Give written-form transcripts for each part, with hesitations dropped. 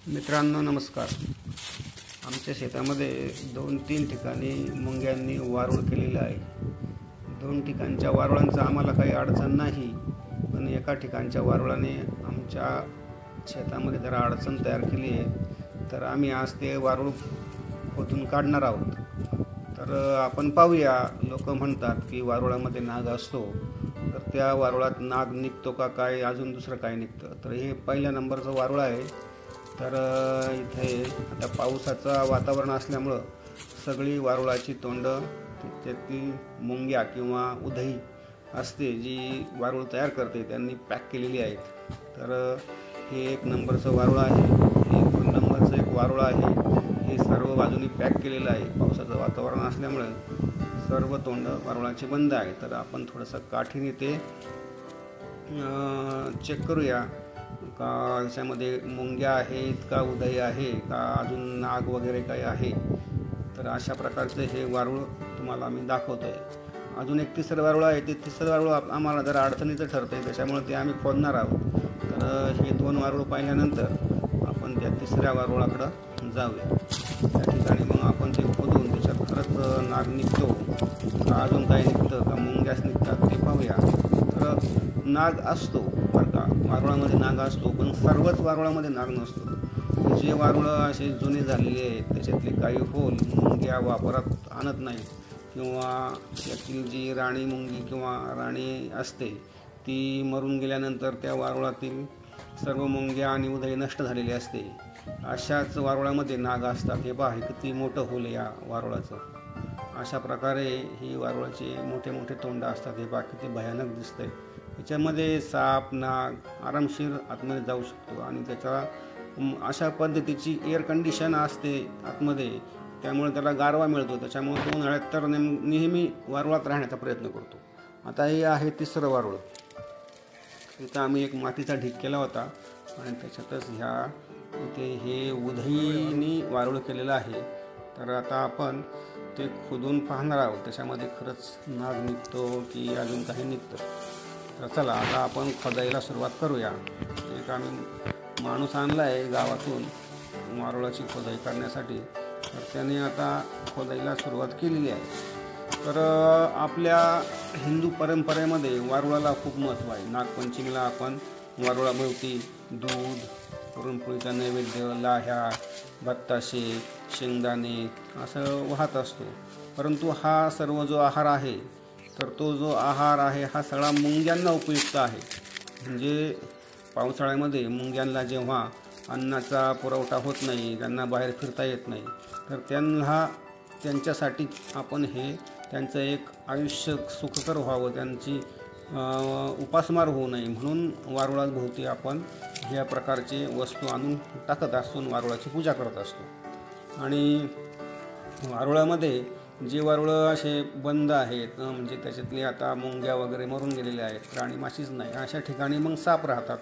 मित्रांनो नमस्कार. आमच्या शेतामध्ये 2-3 ठिकाणी मुंग्यांनी वारूळ केलेलं आहे. 2 ठिकाणच्या वारुळांचं आम्हाला काही अडचण नाही, पण एका ठिकाणच्या वारुळाने आमच्या शेतामध्ये जरा अडचण तयार केली आहे. तर आम्ही आज ते वारूळ खोदून काढणार आहोत. तर आपण पाहूया. लोक म्हणतात की वारुळामध्ये नाग असतो, तर त्या वारुळात नाग निघतो का काय, अजून दुसरं काय निघतं. तर हे पहिल्या नंबरचं वारूळ आहे. तर इथे आता पावसाचं वातावरण असल्यामुळं सगळी वारुळाची तोंडं त्यातील मुंग्या किंवा उधई असते जी वारूळ तयार करते त्यांनी पॅक केलेली आहेत. तर हे 1 नंबरचं वारूळ आहे. हे 2 नंबरचं एक वारूळ आहे. हे सर्व बाजूनी पॅक केलेलं आहे. पावसाचं वातावरण असल्यामुळे सर्व तोंड वारुळाचे बंद आहे. तर आपण थोडंसं काठीने ते चेक करूया का त्याच्यामध्ये मुंग्या आहेत का, उधई आहे का, अजून नाग वगैरे काही आहे. तर अशा प्रकारचं हे वारूळ तुम्हाला आम्ही दाखवतो आहे. अजून एक तिसरं वारूळ आहे. ते तिसरं वारूळ आम्हाला जरा अडचणीचं ठरतं आहे, त्याच्यामुळे ते आम्ही खोदणार आहोत. तर हे 2 वारूळ पाहिल्यानंतर आपण त्या तिसऱ्या वारुळाकडं जाऊया. त्या ठिकाणी मग आपण ते खोदून त्याच्यात खरंच नाग निघतो का, अजून काही निघतं का, मुंग्याच निघतात ते पाहूया. तर नाग असतो बरं का, वारुळामध्ये नाग असतो, पण सर्वच वारुळामध्ये नाग नसतो. जे वारुळं असे जुने झालेले आहेत त्याच्यातले काही होल मुंग्या वापरात आणत नाही, किंवा त्यातील जी राणी मुंगी किंवा राणी असते ती मरून गेल्यानंतर त्या वारुळातील सर्व मुंग्या आणि उधई नष्ट झालेली असते. अशाच वारुळामध्ये नाग असतात. हे पहा, हे किती मोठं होल या वारुळाचं. अशा प्रकारे ही वारुळाचे मोठे मोठे तोंड असतात. हे पहा किती भयानक दिसतंय. याच्यामध्ये साप नाग आरामशीर आतमध्ये जाऊ शकतो आणि त्याचा अशा पद्धतीची एअर कंडिशन असते आतमध्ये, त्यामुळे त्याला गारवा मिळतो. त्याच्यामुळे तो उन्हाळ्यात तर नेहमी वारुळात राहण्याचा प्रयत्न करतो. आता हे आहे तिसरं वारूळ. इथं आम्ही एक मातीचा ढीग केला होता आणि त्याच्यातच इथे हे उधईनी वारूळ केलेलं आहे. तर आता आपण ते खोदून पाहणार आहोत त्याच्यामध्ये खरंच नाग निघतो की अजून काही निघतं. तर चला आता आपण खोदायला सुरुवात करूया. एक आम्ही माणूस आणला आहे गावातून वारुळाची खोदाई करण्यासाठी. तर त्याने आता खोदाईला सुरुवात केलेली आहे. तर आपल्या हिंदू परंपरेमध्ये वारुळाला खूप महत्त्व आहे. नागपंचमीला आपण वारुळाभोवती दूध, पुरणपोळीचा नैवेद्य, लाह्या, बत्ताशे, शेंगदाणे असं वाहत असतो. परंतु हा सर्व जो आहार आहे, तर तो जो आहार आहे हा सगळा मुंग्यांना उपयुक्त आहे. म्हणजे पावसाळ्यामध्ये मुंग्यांना जेव्हा अन्नाचा पुरवठा होत नाही, त्यांना बाहेर फिरता येत नाही, तर त्यांच्यासाठी आपण हे त्यांचं एक आयुष्य सुखकर व्हावं, त्यांची उपासमार होऊ नये म्हणून वारुळाभोवती आपण ह्या प्रकारचे वस्तू आणून टाकत असतो, वारुळाची पूजा करत असतो. आणि वारुळामध्ये जे वारुळं असे बंद आहेत, म्हणजे त्याच्यातले आता मुंग्या वगैरे मरून गेलेल्या आहेत, राणी माशीच नाही, अशा ठिकाणी मग साप राहतात.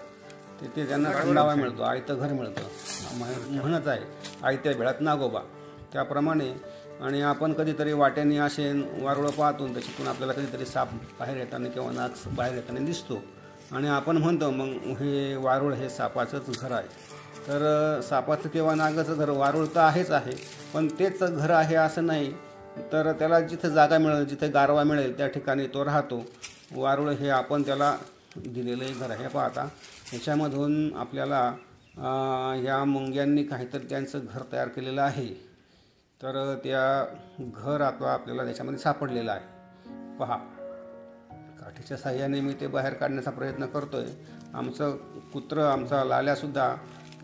ते त्यांना थंडावा मिळतो, आयतं घर मिळतं. म्हणत आहे आयत्या भेळात नागोबा, त्याप्रमाणे. आणि आपण कधीतरी वाट्याने असे वारुळं पाहतो, त्याच्यातून आपल्याला कधीतरी साप बाहेर येताना किंवा नाग बाहेर येताना दिसतो आणि आपण म्हणतो मग हे वारूळ हे सापाचंच घर आहे. तर सापाचं किंवा नागाचं घर वारूळ तर आहेच आहे, पण तेच घर आहे असं नाही. तर त्याला जिथं जागा मिळेल, जिथे गारवा मिळेल त्या ठिकाणी तो राहतो. वारूळ हे आपण त्याला दिलेलंही घर आहे. पाहता ह्याच्यामधून आपल्याला ह्या मुंग्यांनी काहीतरी त्यांचं घर तयार केलेलं आहे. तर त्या घर आता आपल्याला त्याच्यामध्ये सापडलेलं आहे. पहा, काठीच्या साह्याने मी ते बाहेर काढण्याचा प्रयत्न करतो आहे. आमचं कुत्रं, आमचा लाल्यासुद्धा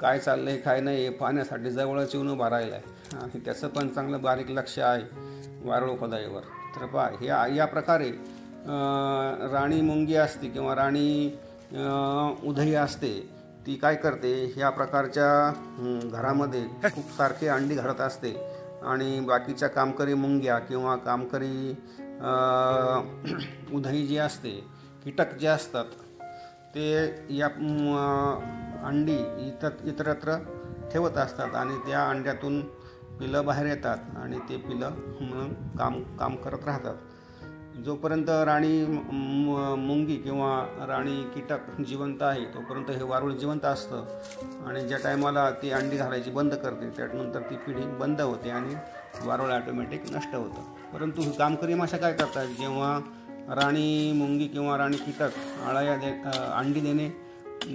काय चाललं आहे काय नाही पाहण्यासाठी जवळच येऊन उभा राहिला आहे आणि त्याचं पण चांगलं बारीक लक्ष आहे वारुळ खोदाईवर. तर पहा, या प्रकारे राणी मुंगी असते किंवा राणी उधई असते, ती काय करते, ह्या प्रकारच्या घरामध्ये खूप सारखे अंडी घालत असते आणि बाकीच्या कामकरी मुंग्या किंवा कामकरी उधई जी असते, कीटक जे असतात, ते या अंडी इतरत्र ठेवत असतात आणि त्या अंड्यातून पिलं बाहेर येतात आणि ते पिलं म्हणून काम करत राहतात. जोपर्यंत राणी मुंगी किंवा राणी कीटक जिवंत आहे तोपर्यंत हे वारूळ जिवंत असतं, आणि ज्या टायमाला ती अंडी घालायची बंद करते त्यानंतर ती पिढी बंद होते आणि वारूळ ऑटोमॅटिक नष्ट होतं. परंतु कामकरी माशा काय करतात, जेव्हा राणी मुंगी किंवा राणी कीटक अंडी देणे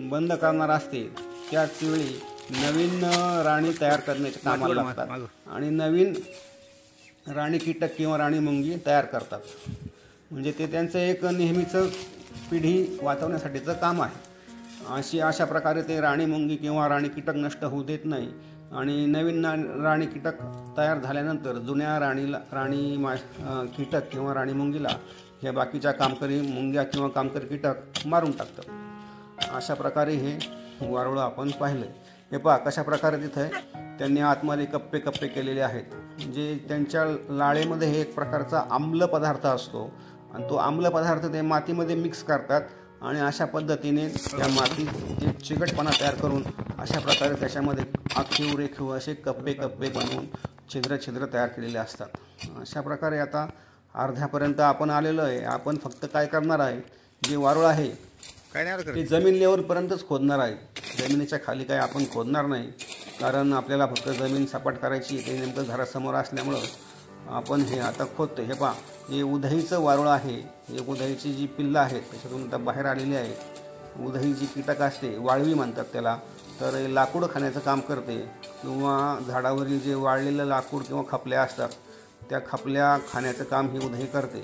बंद करणार असते त्याच वेळी नवीन राणी तयार करण्याच्या कामाला लागतात आणि नवीन राणी कीटक किंवा राणी मुंगी तयार करतात. म्हणजे ते त्यांचं एक नेहमीचं पिढी वाचवण्यासाठीचं काम आहे. अशा प्रकारे ते राणी मुंगी किंवा राणी कीटक नष्ट होऊ देत नाही, आणि नवीन राणी कीटक तयार झाल्यानंतर जुन्या कीटक किंवा राणी मुंगीला ह्या बाकीच्या कामकरी मुंग्या किंवा कामकरी कीटक मारून टाकतात. अशा प्रकारे हे वारुळं आपण पाहिलं. हे पहा कशा प्रकारे तिथं त्यांनी आतमध्ये कप्पे कप्पे केलेले आहेत. म्हणजे त्यांच्या लाळेमध्ये हे एक प्रकारचा आम्ल पदार्थ असतो आणि तो आम्ल पदार्थ ते मातीमध्ये मिक्स करतात आणि अशा पद्धतीने त्या मातीत एक चिकटपणा तयार करून अशा प्रकारे त्याच्यामध्ये आखीव रेखीव असे कप्पे कप्पे बनवून छिद्र तयार केलेले असतात. अशा प्रकारे आता अर्ध्यापर्यंत आपण आलेलो आहे. आपण फक्त काय करणार आहे, जे वारुळ आहे ते जमीन लेवलपर्यंतच खोदणार आहे. जमिनीच्या खाली काय आपण खोदणार नाही, कारण आपल्याला फक्त जमीन सपाट करायची ते नेमकं घरासमोर असल्यामुळं आपण हे आता खोदतो. हे पहा, हे उधईचं वारुळ आहे. हे उधईची जी पिल्लं आहेत त्याच्यातून आता बाहेर आलेली आहेत. उधई जी कीटक असते, वाळवी म्हणतात त्याला, तर हे लाकूड खाण्याचं काम करते किंवा झाडावरील जे वाळलेलं लाकूड किंवा खपल्या असतात त्या खपल्या खाण्याचं काम ही उधई करते.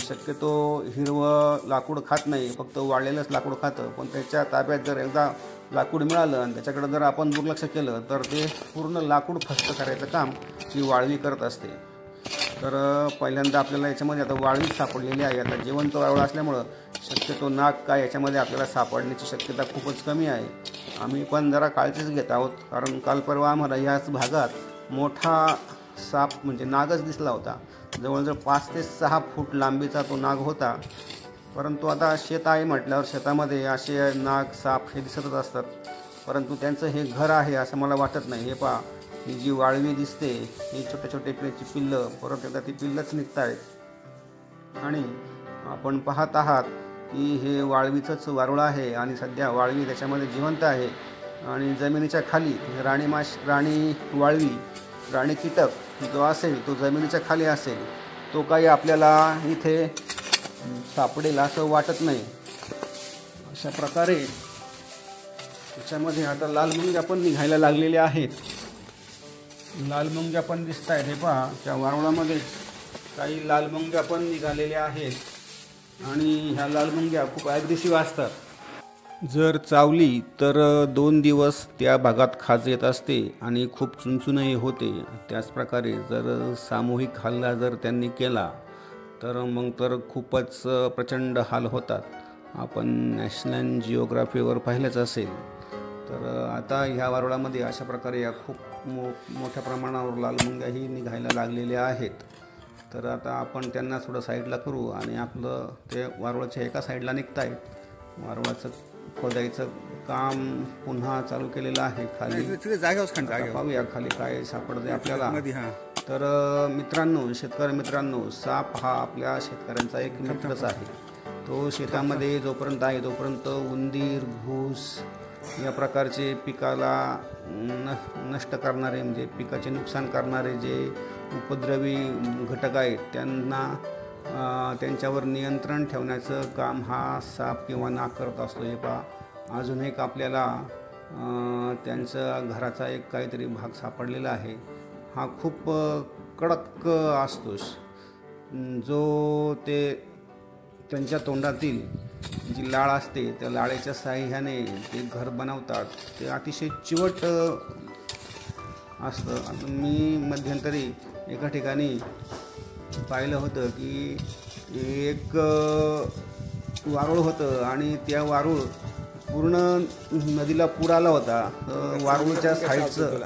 शक्यतो हिरवं लाकूड खात नाही, फक्त वाळलेलंच लाकूड खातं. पण त्याच्या ताब्यात जर एकदा लाकूड मिळालं आणि त्याच्याकडे जर आपण दुर्लक्ष केलं तर ते पूर्ण लाकूड फस्त करायचं काम ही वाळवी करत असते. तर पहिल्यांदा आपल्याला याच्यामध्ये आता वाळवीच सापडलेली आहे. आता जिवंत वारुळ असल्यामुळं शक्यतो नाग काय याच्यामध्ये आपल्याला सापडण्याची शक्यता खूपच कमी आहे. आम्ही पण जरा काळजीच घेत आहोत, कारण काल परवा आम्हाला याच भागात मोठा साप म्हणजे नागच दिसला होता. जवळजवळ 5 ते 6 फूट लांबीचा तो नाग होता. परंतु आता शेत आहे म्हटल्यावर शेतामध्ये असे नाग साप हे दिसतच असतात, परंतु त्यांचं हे घर आहे असं मला वाटत नाही. हे पहा, ही जी वाळवी दिसते ही छोटे छोटे पिल्लं, परत एकदा ती पिल्लंच निघत आहेत आणि आपण पाहत आहात की हे वाळवीचंच वारुळ आहे आणि सध्या वाळवी त्याच्यामध्ये जिवंत आहे. आणि जमिनीच्या खाली राणी वाळवी राणी कीटक जो असेल तो जमिनीच्या खाली असेल, तो काही आपल्याला इथे सापडेल असं वाटत नाही. अशा प्रकारे त्याच्यामध्ये आता लाल मुंग्या पण निघायला लागलेल्या आहेत. लाल मुंग्या पण दिसत आहेत. हे पहा, त्या वारुळामध्ये काही लाल मुंग्या पण निघालेल्या आहेत आणि ह्या लाल मुंग्या खूप ॲग्रेसिव्ह असतात. जर चावली तर 2 दिवस त्या भागात खाज येत असते आणि खूप चुनचुनही होते. त्याचप्रकारे जर सामूहिक हल्ला जर त्यांनी केला तर खूपच प्रचंड हाल होतात. आपण नॅशनल जिओग्राफीवर पाहिलंच असेल. तर आता ह्या वारुळामध्ये अशा प्रकारे या खूप मोठ्या प्रमाणावर लाल मुंग्याही निघायला लागलेल्या आहेत. तर आता आपण त्यांना थोडं साईडला करू आणि आपलं ते वारुळाच्या एका साईडला निघत आहेत. वारुळाचं खोदायचं काम पुन्हा चालू केलेलं आहे. खाली पाहूया खाली काय सापडते आपल्याला. तर मित्रांनो, शेतकरी मित्रांनो, साप हा आपल्या शेतकऱ्यांचा एक मित्रच आहे. तो शेतामध्ये जोपर्यंत आहे तोपर्यंत उंदीर, घूस या प्रकारचे पिकाला नष्ट करणारे म्हणजे पिकाचे नुकसान करणारे जे उपद्रवी घटक आहेत त्यांच्यावर नियंत्रण ठेवण्याचं काम हा साप किंवा नाग करत असतो. हे पहा, अजून एक आपल्याला त्यांचा घराचा एक काहीतरी भाग सापडलेला आहे. हा खूप कडक असतो. जो ते त्यांच्या तोंडातील जी लाळ असते त्या लाळेच्या साहाय्याने ते घर बनवतात. ते अतिशय चिवट असतं. आता मी मध्यंतरी एका ठिकाणी पाहिलं होतं की एक वारुळ होतं आणि त्या वारुळ पूर्ण नदीला पूर आला होता. वारुळच्या साईडचं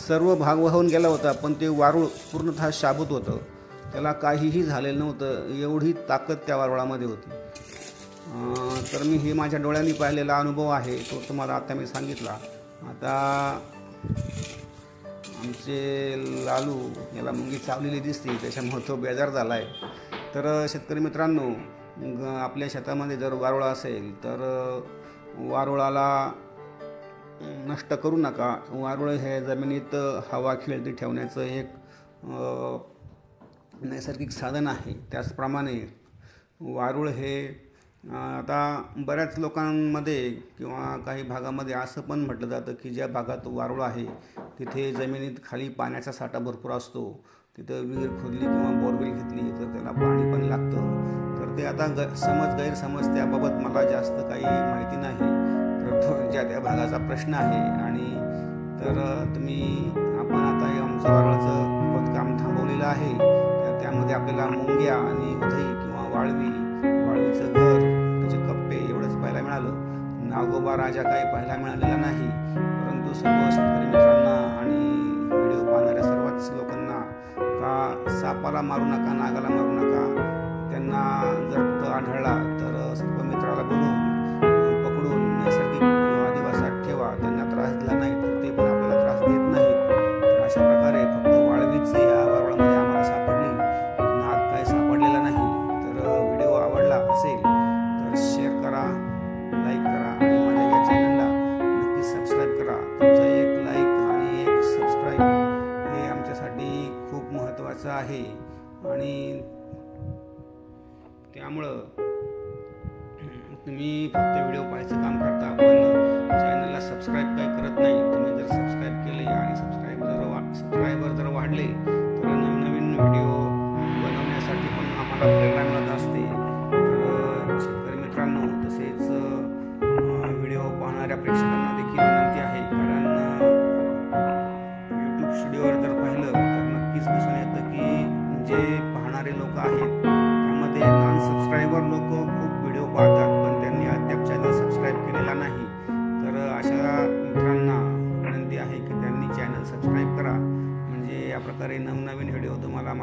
सर्व भाग वाहून गेला होता, पण ते वारुळ पूर्णतः शाबूत होतं. त्याला काहीही झालेलं नव्हतं. एवढी ताकद त्या वारुळामध्ये होती. तर मी हे माझ्या डोळ्यांनी पाहिलेला अनुभव आहे, तो तुम्हाला आता मी सांगितला. आता आमचे लालू याला मुंगी चावलेली दिसते, त्याच्यामुळे तो बेजार झाला आहे. तर शेतकरी मित्रांनो, आपल्या शेतामध्ये जर वारुळ असेल तर वारुळाला नष्ट करू नका. वारुळ हे जमिनीत हवा खेळती ठेवण्याचं एक नैसर्गिक साधन आहे. त्याचप्रमाणे वारुळ हे आता बऱ्याच लोकांमध्ये किंवा काही भागामध्ये असं पण म्हटलं जातं की ज्या भागात वारुळ आहे तिथे जमिनीत खाली पाण्याचा साठा भरपूर असतो. तिथं विहीर खोदली किंवा बोरवेल घेतली तर त्याला पाणी पण लागतं. तर ते आता गैरसमज त्याबाबत मला जास्त काही माहिती नाही. तर तो ज्या त्या भागाचा प्रश्न आहे. आणि तर आपण आता आमचं वारुळाचं खोदकाम थांबवलेलं आहे. तर त्यामध्ये आपल्याला मुंग्या आणि उधई किंवा वाळवीचं घर, त्याचे कप्पे एवढंच पाहायला मिळालं. नागोबा राजा काही पाहायला मिळालेला नाही. परंतु सर्व शेतकरी मित्रांना आणि व्हिडिओ पाहणाऱ्या सर्वच लोकांना का सापाला मारू नका, नागाला मारू नका. त्यांना जर कुठं आढळला तर सर्व मित्राला पकडून नैसर्गिक अधिवासात ठेवा. त्यांना त्रास दिला नाही तर ते पण आपल्याला त्रास देत नाहीत. तर अशा प्रकारे फक्त वाळवीच या वारुळामध्ये आम्हाला सापडली, नाग काही सापडलेला नाही. तर व्हिडिओ आवडला असेल तर शेअर करा, लाईक करा आणि माझ्या या चॅनलला नक्की सबस्क्राईब करा. तुमचं एक लाईक आणि एक सबस्क्राईब हे आमच्यासाठी खूप महत्त्वाचं आहे. आणि त्यामुळं तुम्ही फक्त व्हिडिओ पाहायचं काम करता पण चॅनलला सबस्क्राईब काही करत नाही. तुम्ही जर सबस्क्राईब केले आणि सबस्क्रायबर जर वाढले तर नवीन व्हिडिओ बनवण्यासाठी पण आम्हाला प्रेरणा मिळत असते. तर शेतकरी मित्रांनो, तसेच व्हिडिओ पाहणाऱ्या प्रेक्षकांना देखील विनंती आहे, कारण यूट्यूब स्टुडिओवर जर पाहिलं तर नक्कीच दिसून येतं की जे पाहणारे लोक आहेत त्यामध्ये नॉन सबस्क्रायबर लोक खूप व्हिडिओ पाहतात पण त्यांनी अद्याप चॅनल सबस्क्राईब केलेला नाही. तर अशा मित्रांना विनंती आहे की त्यांनी चॅनल सबस्क्राईब करा, म्हणजे या प्रकारे नवनवीन व्हिडिओ तुम्हाला